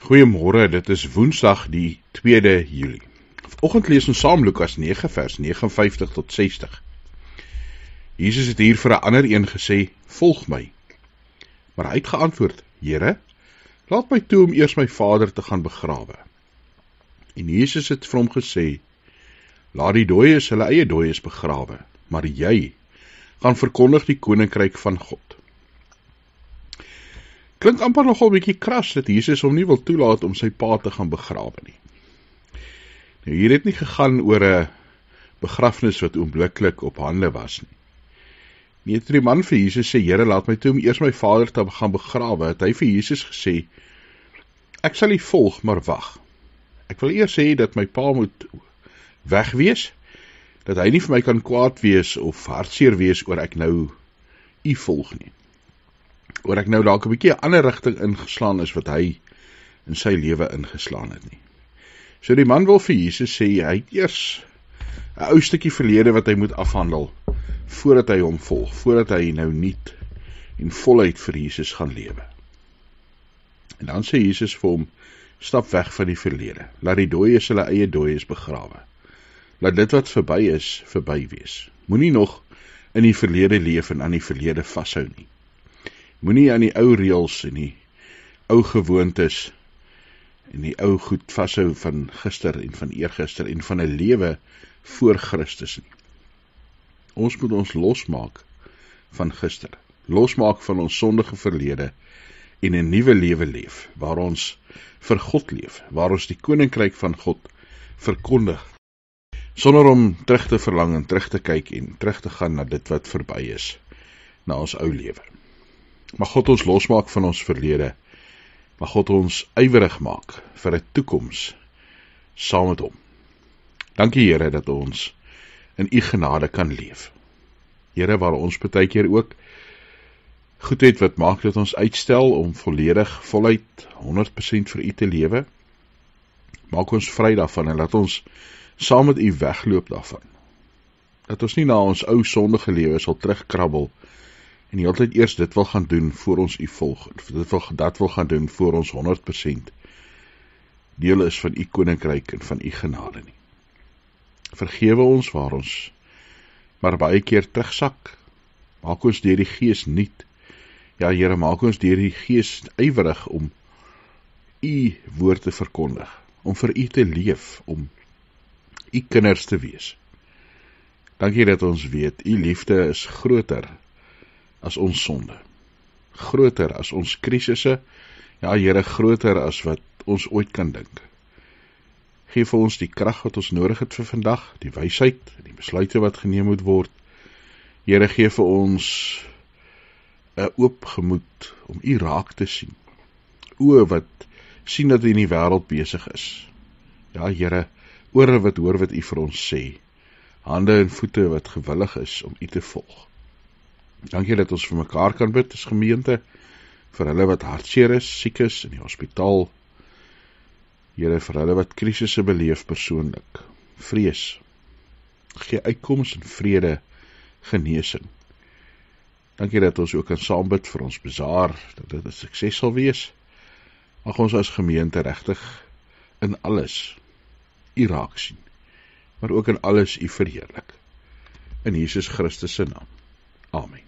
Goeiemôre, dit is Woensdag die 2de Julie. Vanoggend lees ons saam Lukas 9 vers 59 tot 60. Jesus het hier vir 'n ander een gesê, volg my. Maar hy het geantwoord, Here, laat my toe om eers my vader te gaan begrawe. En Jesus het vir hom gesê, laat die dooies hulle eie dooies begrawe, maar jy gaan verkondig die koninkryk van God. Klink amper nogal 'n bietjie kras dat Jesus hom nie wil toelaat om sy pa te gaan begrawe nie. Nou hier het nie gegaan oor 'n begrafnis wat oombliklik op hande was nie. Nee, toe die man vir Jesus sê, Here, laat my toe om eers my vader te gaan begrawe, het hy vir Jesus gesê, ek sal u volg, maar wag. Ek wil eers sê dat my pa moet weg wees, dat hy nie vir my kan kwaad wees of hartseer wees oor ek nou u volg nie. Oor ek nou dalk 'n bietjie 'n ander rigting ingeslaan is wat hy in sy lewe ingeslaan het nie. So die man wil vir Jesus sê, hy het eers 'n ou stukkie verlede wat hy moet afhandel, voordat hy hom volg, voordat hy nou nuut en voluit vir Jesus gaan lewe. En dan sê Jesus vir hom, stap weg van die verlede, laat die dooies hulle eie dooies begrawe. Laat dit wat verby is, verby wees. Moenie nog in die verlede leef en aan die verlede vashou nie. Moenie aan die ou reëls en die ou gewoontes en die ou goed vashou van gister en van eergister en van 'n lewe voor Christus nie. Ons moet ons losmaak van gister, losmaak van ons sondige verlede en 'n nuwe lewe leef, waar ons vir God leef, waar ons die koninkryk van God verkondig, sonder om terug te verlang en terug te kyk en terug te gaan na dit wat verby is, na ons ou lewe. Mag God ons losmaak van ons verlede, mag God ons ywerig maak vir 'n toekoms saam met hom. Dankie Here dat ons in u genade kan leef. Here, waar ons baie keer ook goedheid wat maak dat ons uitstel om volledig, voluit, 100% vir u te lewe, maak ons vry daarvan en laat ons saam met u wegloop daarvan. Dat ons nie na ons ou sondige lewe sal terugkrabbel en die hele tyd eers dit wil gaan doen voor ons u volg, dat wil gaan doen voor ons 100% deel is van u koninkryk en van u genade nie. Vergewe ons waar ons maar baie keer terugsak, maak ons deur die Gees nuut. Ja Here, maak ons deur die Gees ywerig om u woord te verkondig, om vir u te leef, om u kinders te wees. Dankie dat ons weet, u liefde is groter as ons sonde, groter as ons krisisse, ja Here, groter as wat ons ooit kan dink. Geef vir ons die krag wat ons nodig het vir vandag, die wysheid en die besluite wat geneem moet word. Here, geef vir ons 'n oop gemoed om u raak te sien, oë wat sien dat u in die wêreld besig is. Ja Here, ore wat hoor wat u vir ons sê, hande en voete wat gewillig is om u te volg. Dankie dat ons vir mekaar kan bid as gemeente, vir hulle wat hartseer is, siek is in die hospitaal. Here, vir hulle wat krisisse beleef persoonlik, vrees, gee uitkoms en vrede, genesing. Dankie dat ons ook kan saam bid vir ons bazaar, dat dit 'n sukses sal wees. Mag ons as gemeente regtig in alles u raak sien, maar ook in alles u verheerlik. In Jesus Christus se naam. Amen.